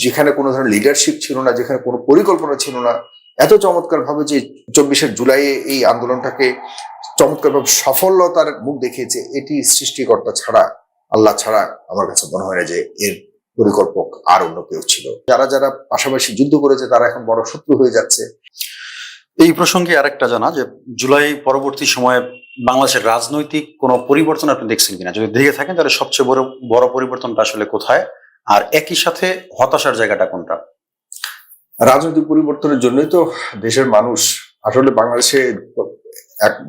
যেখানে কোনো ধরনের লিডারশিপ ছিল না, যেখানে কোনো পরিকল্পনা ছিল না, এত চমৎকার ভাবে যে 24শে জুলাই এই আন্দোলনটাকে চমৎকার ভাবে সফলতার মুখ দেখিয়েছে, এটি সৃষ্টিকর্তা ছাড়া, আল্লাহ ছাড়া আমার কাছে মনে হয় না যে এর পরিকল্পক আর অন্য কেউ ছিল। যারা যারা পাশাপাশি যুদ্ধ করেছে তারা এখন বড় শত্রু হয়ে যাচ্ছে। এই প্রসঙ্গে আরেকটা জানা যে জুলাই পরবর্তী সময়ে বাংলাদেশের রাজনৈতিক কোনো পরিবর্তন আপনি দেখছেন কিনা? যদি দেখে থাকেন তাহলে সবচেয়ে বড় পরিবর্তনটা আসলে কোথায়, আর একই সাথে হতাশার জায়গাটা কোনটা? রাজনৈতিক পরিবর্তনের জন্যই তো দেশের মানুষ আসলে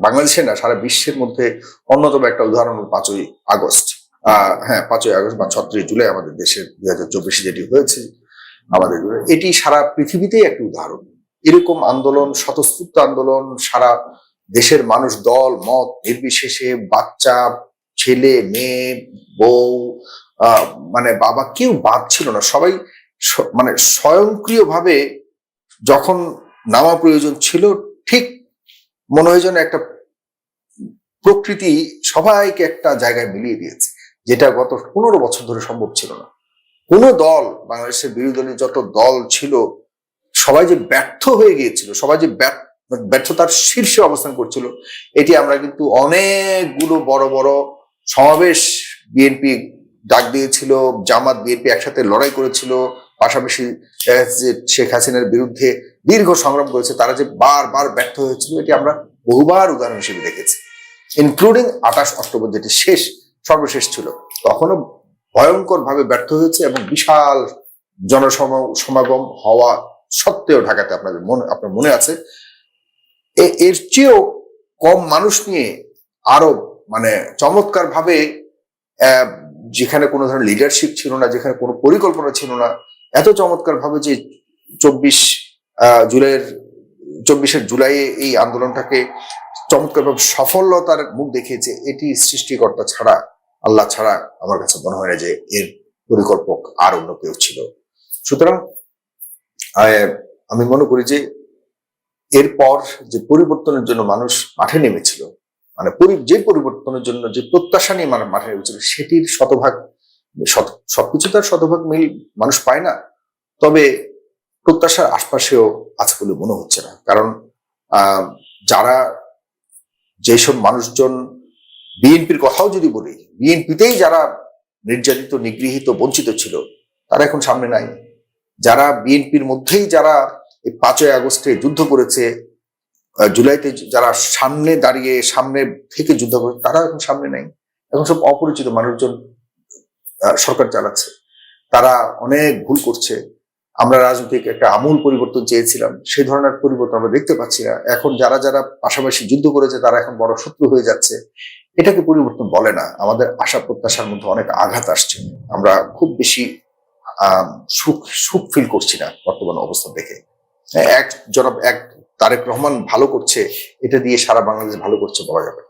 বাংলাদেশে না, সারা বিশ্বের মধ্যে অন্যতম একটা উদাহরণ 5ই আগস্ট। 5ই আগস্ট বা 36 জুলাই আমাদের দেশের 2024 যেটি হয়েছে আমাদের, এটি সারা পৃথিবীতেই একটা উদাহরণ। এরকম আন্দোলন, স্বতঃস্ফূর্ত আন্দোলন, সারা দেশের মানুষ দল মত নির্বিশেষে, বাচ্চা, ছেলে, মেয়ে, বউ, মানে বাবা, কেউ বাদ ছিল না। সবাই মানে স্বয়ংক্রিয়ভাবে যখন নামা প্রয়োজন ছিল, ঠিক মনে হয় যেন একটা প্রকৃতি সবাইকে একটা জায়গায় মিলিয়ে দিয়েছে, যেটা গত 15 বছর ধরে সম্ভব ছিল না। কোন দল, বাংলাদেশের বিরোধী দলের যত দল ছিল, সবাই যে ব্যর্থ হয়ে গিয়েছিল, সবাই যে ব্যর্থতার শীর্ষে অবস্থান করছিল, এটি আমরা কিন্তু অনেকগুলো বড় বড় সমাবেশ বিএনপি ডাক দিয়েছিল, জামাত বিএনপি একসাথে লড়াই করেছিল, পাশাপাশি শেখ হাসিনার বিরুদ্ধে দীর্ঘ সংগ্রাম করেছে, তারা যে বারবার ব্যর্থ হয়েছিল এটি আমরা বহুবার উদাহরণ হিসেবে দেখেছি। ইনক্লুডিং 28 অক্টোবর যেটি সর্বশেষ ছিল, তখনও ভয়ঙ্কর ভাবে ব্যর্থ হয়েছে এবং বিশাল জনসমাগম হওয়া সত্ত্বেও ঢাকাতে আপনার মনে আছে, এর চেয়েও কম মানুষ নিয়ে আরো মানে চমৎকার ভাবে, যেখানে কোনো ধরনের লিডারশিপ ছিল না, যেখানে কোনো পরিকল্পনা ছিল না, এত চমৎকার ভাবে যে 24শে জুলাই এই আন্দোলনটাকে চমৎকার ভাবে সফলতার মুখ দেখিয়েছে, এটি সৃষ্টিকর্তা ছাড়া, আল্লাহ ছাড়া আমার কাছে মনে হয় না যে এর পরিকল্পক আর অন্য কেউ ছিল। সুতরাং আমি মনে করি যে এরপর যে পরিবর্তনের জন্য মানুষ মাঠে নেমেছিল, মানে যে পরিবর্তনের জন্য যে প্রত্যাশা নিয়ে মাঠে নেমেছিল, সেটির সবকিছু তার শতভাগ মিল মানুষ পায় না, তবে প্রত্যাশার আশপাশেও আছে বলে মনে হচ্ছে না। কারণ যেসব মানুষজন, বিএনপির কথাও যদি বলি, বিএনপিতেই যারা নির্যাতিত, নিগৃহীত, বঞ্চিত ছিল, তারা এখন সামনে নাই। যারা বিএনপির মধ্যেই যারা এই 5ই আগস্টে যুদ্ধ করেছে, জুলাইতে যারা সামনে থেকে যুদ্ধ করেছে, তারা এখন সামনে নাই। এখন সব অপরিচিত মানুষজন সরকার চালাচ্ছে, তারা অনেক ভুল করছে। আমরা রাজনৈতিক একটা আমূল পরিবর্তন চেয়েছিলাম, সেই ধরনের পরিবর্তন আমরা দেখতে পাচ্ছি না। এখন যারা যারা পাশাপাশি যুদ্ধ করেছে তারা এখন বড় শত্রু হয়ে যাচ্ছে, এটাকে পরিবর্তন বলে না। আমাদের আশা প্রত্যাশার মধ্যে অনেক আঘাত আসছে, আমরা খুব বেশি সুখ ফিল করছি না বর্তমান অবস্থা দেখে। এক তারেক রহমান ভালো করছে, এটা দিয়ে সারা বাংলাদেশ ভালো করছে বলা যাবে।